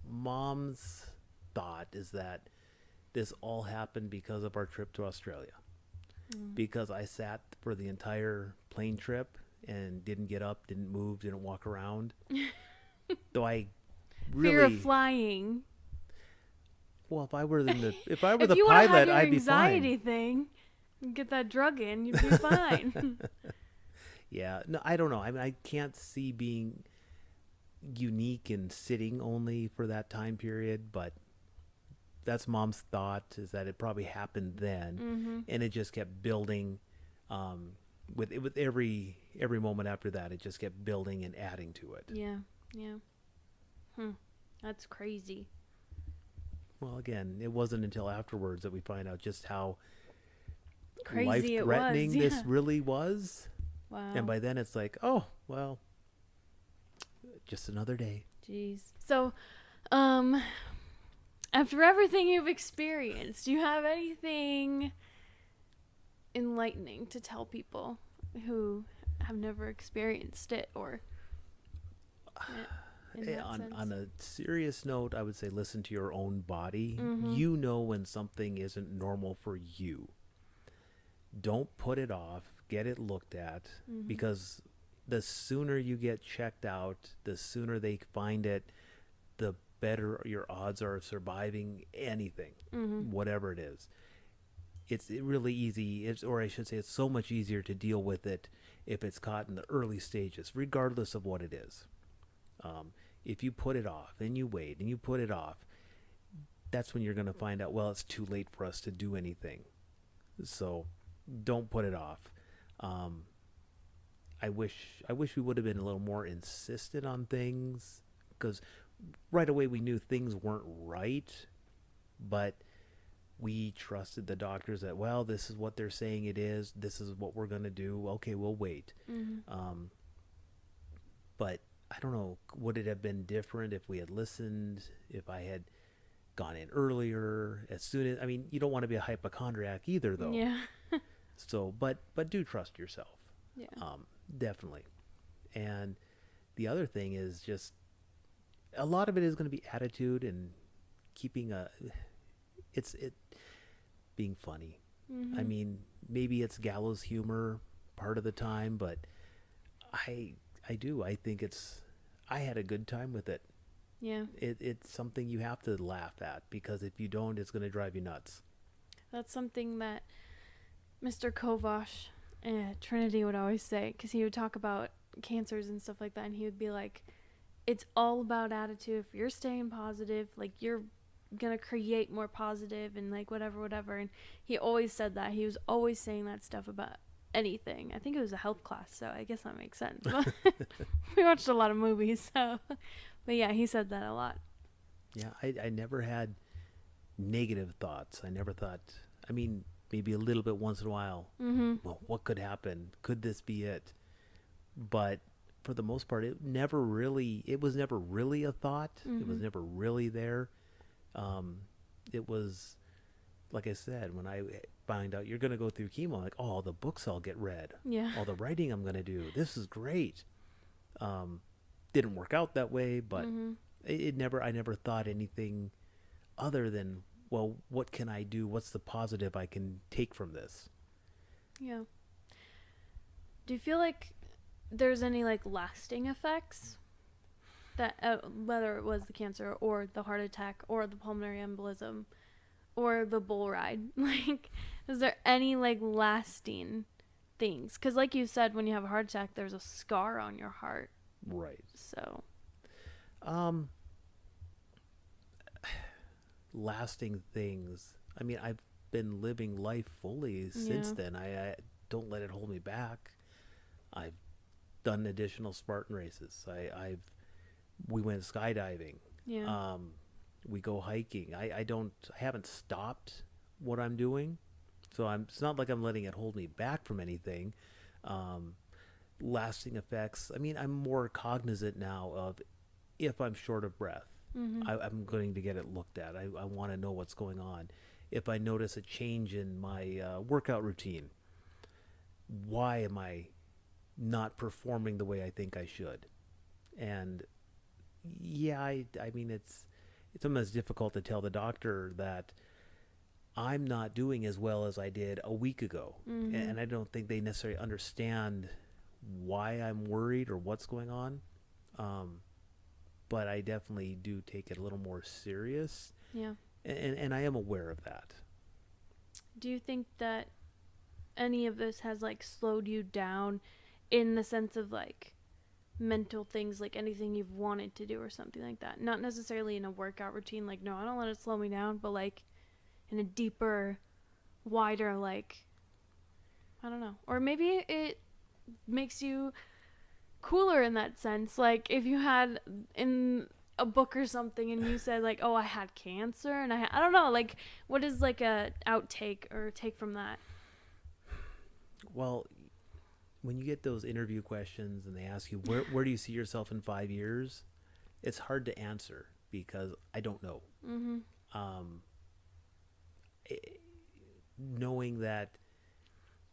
Mom's thought is that this all happened because of our trip to Australia. Because I sat for the entire plane trip and didn't get up, didn't move, didn't walk around. Though I Fear of really, flying. well, if I were the If pilot, you would have had your I'd be anxiety fine. thing, and get that drug in, you'd be fine. Yeah, no, I don't know. I mean, I can't see being unique and sitting only for that time period, but that's Mom's thought, is that it probably happened then, Mm-hmm. and it just kept building. With every moment after that, it just kept building and adding to it. Yeah, yeah. That's crazy. Well, again, it wasn't until afterwards that we find out just how Crazy it was. life-threatening Yeah. this really was. Wow. And by then, it's like, oh, well, just another day. Jeez. So, after everything you've experienced, do you have anything enlightening to tell people who have never experienced it or in that On sense? a serious note, I would say listen to your own body. Mm-hmm. You know when something isn't normal for you. Don't put it off. Get it looked at, Mm-hmm. because the sooner you get checked out, the sooner they find it, the better your odds are of surviving anything, Mm-hmm. whatever it is. It's really easy, or I should say it's so much easier to deal with it if it's caught in the early stages, regardless of what it is. If you put it off and you wait and you put it off, that's when you're going to find out, well, it's too late for us to do anything. So don't put it off. I wish we would have been a little more insistent on things, because right away we knew things weren't right, but we trusted the doctors that, well, this is what they're saying it is. This is what we're going to do. Okay, we'll wait. Mm-hmm. But I don't know, would it have been different if we had listened, if I had gone in earlier, as soon as, I mean, you don't want to be a hypochondriac either, though. Yeah. So, but do trust yourself. Yeah. Definitely. And the other thing is just, a lot of it is going to be attitude and keeping being funny. Mm-hmm. I mean, maybe it's gallows humor part of the time, but I think I had a good time with it. Yeah. It's something you have to laugh at, because if you don't, it's going to drive you nuts. That's something that Mr. Kovash at Trinity would always say, because he would talk about cancers and stuff like that, and he would be like, it's all about attitude. If you're staying positive, like, you're gonna create more positive and like whatever. And he always said that. He was always saying that stuff about anything. I think it was a health class, so I guess that makes sense. We watched a lot of movies, so. But yeah, he said that a lot. Yeah, I never had negative thoughts. I never thought, I mean, maybe a little bit once in a while. Mm-hmm. Well, what could happen? Could this be it? But for the most part, it was never really a thought. It was Mhm. never really there. It was, like I said, when I find out you're going to go through chemo, I'm like, oh, the books I'll get read. Yeah. All the writing I'm going to do. This is great. Didn't work out that way, but Mhm. I never thought anything other than well, what can I do? What's the positive I can take from this? Yeah. Do you feel like there's any like lasting effects that whether it was the cancer or the heart attack or the pulmonary embolism or the bull ride? Like, is there any like lasting things? Because like you said, when you have a heart attack, there's a scar on your heart. Right. So, Lasting things. I mean, I've been living life fully since then. I don't let it hold me back. I've done additional Spartan races. We went skydiving. yeah. We go hiking. I haven't stopped what I'm doing. So it's not like I'm letting it hold me back from anything. Lasting effects. I mean, I'm more cognizant now of if I'm short of breath. I'm going to get it looked at. I want to know what's going on. If I notice a change in my workout routine, why am I not performing the way I think I should? And yeah, I mean, it's sometimes difficult to tell the doctor that I'm not doing as well as I did a week ago. And I don't think they necessarily understand why I'm worried or what's going on. But I definitely do take it a little more serious. Yeah. And I am aware of that. Do you think that any of this has like slowed you down in the sense of like mental things, like anything you've wanted to do or something like that? Not necessarily in a workout routine, like, no, I don't let it slow me down, but like in a deeper, wider, like, I don't know. Or maybe it makes you cooler in that sense. Like if you had in a book or something and you said like, oh, I had cancer and I don't know, like what is like a outtake or take from that? Well, when you get those interview questions and they ask you, where do you see yourself in 5 years? It's hard to answer because I don't know. Knowing that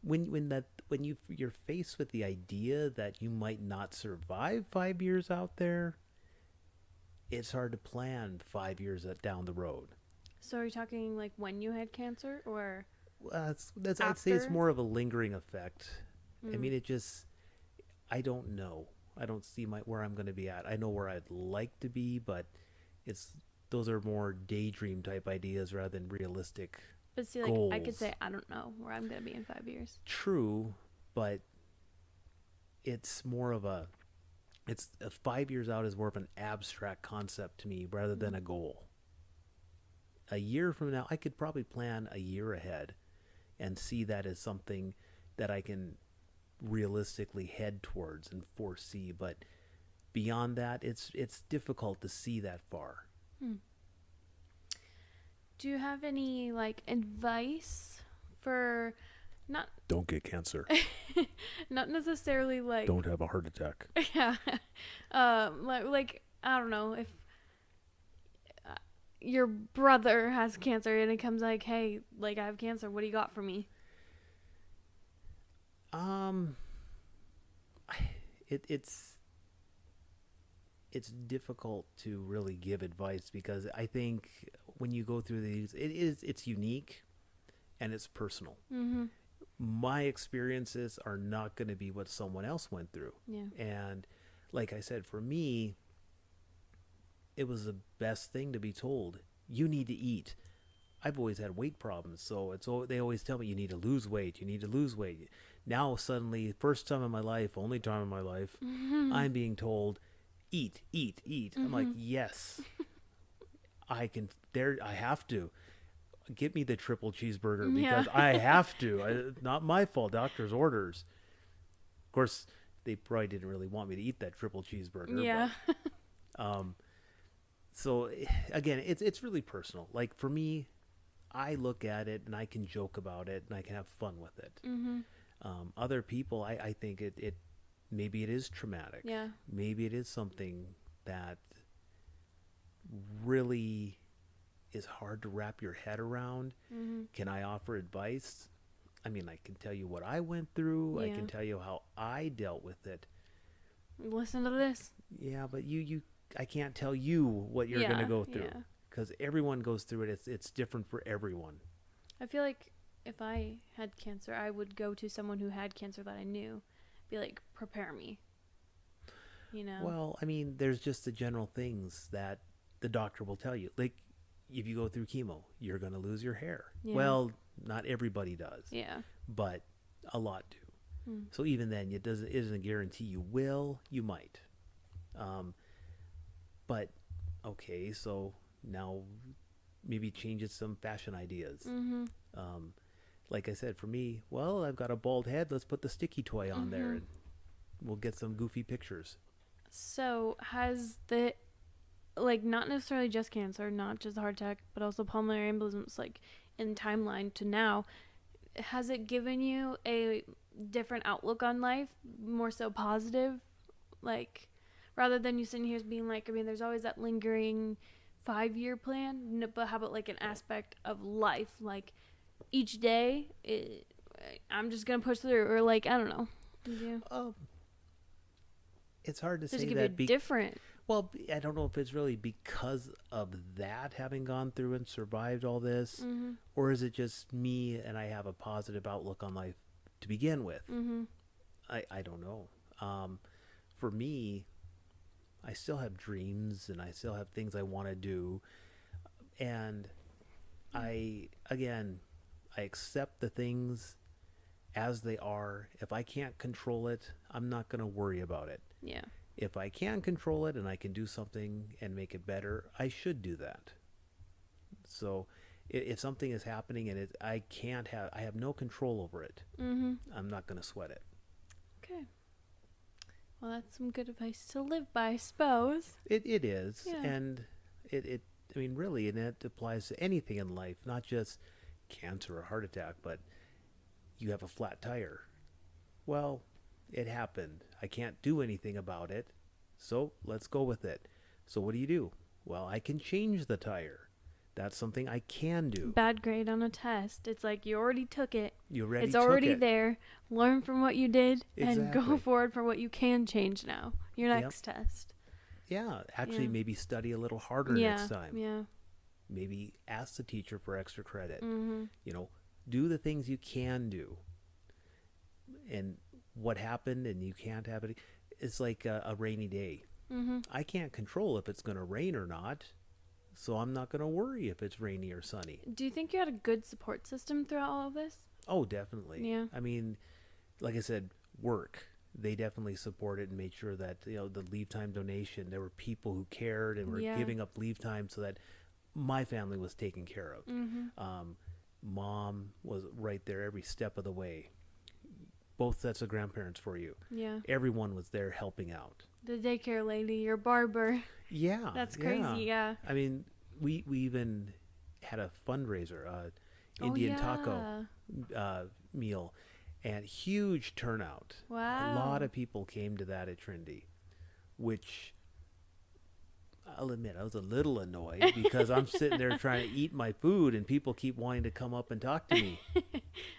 when you're faced with the idea that you might not survive 5 years out there, it's hard to plan 5 years down the road. So are you talking like when you had cancer or that's I'd say it's more of a lingering effect. I mean, I don't know. I don't see where I'm going to be at. I know where I'd like to be, but those are more daydream type ideas rather than realistic. But see, like, goals. I could say, I don't know where I'm going to be in 5 years. True, but it's more of 5 years out is more of an abstract concept to me rather than a goal. A year from now, I could probably plan a year ahead and see that as something that I can realistically head towards and foresee. But beyond that, it's difficult to see that far. Do you have any like advice for Don't get cancer. not necessarily like Don't have a heart attack. yeah, like I don't know if your brother has cancer and it comes like, hey, like I have cancer, what do you got for me? It's difficult to really give advice because I think when you go through these, it's unique and it's personal. My experiences are not going to be what someone else went through. Yeah. And like I said, for me, it was the best thing to be told, you need to eat. I've always had weight problems, so they always tell me you need to lose weight. You need to lose weight. Now suddenly, first time in my life, only time in my life, I'm being told, eat. I'm like, yes, I can. I have to. Get me the triple cheeseburger because I have to. Not my fault. Doctor's orders. Of course, they probably didn't really want me to eat that triple cheeseburger. Yeah. But, so again, it's really personal. Like for me, I look at it and I can joke about it and I can have fun with it. Other people, I think it maybe it is traumatic. Yeah. Maybe it is something that really is hard to wrap your head around. Can I offer advice? I mean, I can tell you what I went through. Yeah. I can tell you how I dealt with it. Listen to this. Yeah, but I can't tell you what you're going to go through. Yeah. because everyone goes through it. It's different for everyone. I feel like if I had cancer, I would go to someone who had cancer that I knew, be like, prepare me. You know? Well, I mean, there's just the general things that the doctor will tell you. Like, if you go through chemo, you're going to lose your hair. Yeah. Well, not everybody does, Yeah. but a lot do. Mm. So even then, it isn't a guarantee you will. You might. But okay, so now maybe changes some fashion ideas. Mm-hmm. Like I said, for me, well, I've got a bald head. Let's put the sticky toy on there, Mm-hmm. and we'll get some goofy pictures. So has the, like, not necessarily just cancer, not just heart attack, but also pulmonary embolisms, like, in timeline to now, has it given you a different outlook on life, more so positive, like, rather than you sitting here being like, I mean, there's always that lingering 5-year plan, but how about like an aspect of life, like each day I'm just gonna push through, or like, I don't know. Yeah. It's hard to Does say it give that. you different? Well, I don't know if it's really because of that, having gone through and survived all this, Mm-hmm. or is it just me and I have a positive outlook on life to begin with? Mm-hmm. I don't know. For me, I still have dreams and I still have things I want to do. And I accept the things as they are. If I can't control it, I'm not going to worry about it. Yeah. If I can control it and I can do something and make it better, I should do that. So if something is happening and I have no control over it, Mm-hmm. I'm not going to sweat it. Okay. Well, that's some good advice to live by, I suppose. It is. Yeah. And I mean, really, and it applies to anything in life, not just cancer or heart attack, but you have a flat tire. Well, it happened. I can't do anything about it, so let's go with it. So what do? Well, I can change the tire. That's something I can do. Bad grade on a test. It's like you already took it. You already It's took already it. there. Learn from what you did and go Exactly. forward for what you can change now. Your next test. Yeah, actually, Yeah. maybe study a little harder Yeah. next time. Yeah. Maybe ask the teacher for extra credit. Mm-hmm. You know, do the things you can do. And what happened and you can't have it. It's like a rainy day. Mm-hmm. I can't control if it's going to rain or not. So I'm not going to worry if it's rainy or sunny. Do you think you had a good support system throughout all of this? Oh, definitely. Yeah. I mean, like I said, work. They definitely supported and made sure that, the leave time donation, there were people who cared and were Yeah. giving up leave time so that my family was taken care of. Mm-hmm. Mom was right there every step of the way. Both sets of grandparents for you. Yeah. Everyone was there helping out. The daycare lady, your barber. Yeah. That's crazy, yeah. I mean, we even had a fundraiser, Indian taco meal, and huge turnout. Wow. A lot of people came to that at Trinity, which I'll admit I was a little annoyed because I'm sitting there trying to eat my food and people keep wanting to come up and talk to me.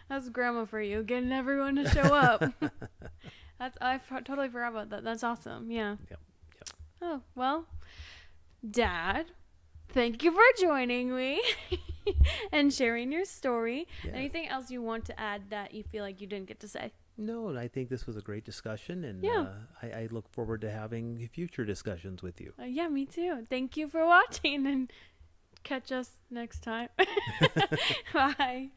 That's grandma for you, getting everyone to show up. I totally forgot about that. That's awesome. Yeah. Yep. Oh, well, Dad, thank you for joining me and sharing your story. Yeah. Anything else you want to add that you feel like you didn't get to say? No, and I think this was a great discussion, and Yeah. I look forward to having future discussions with you. Yeah, me too. Thank you for watching, and catch us next time. Bye.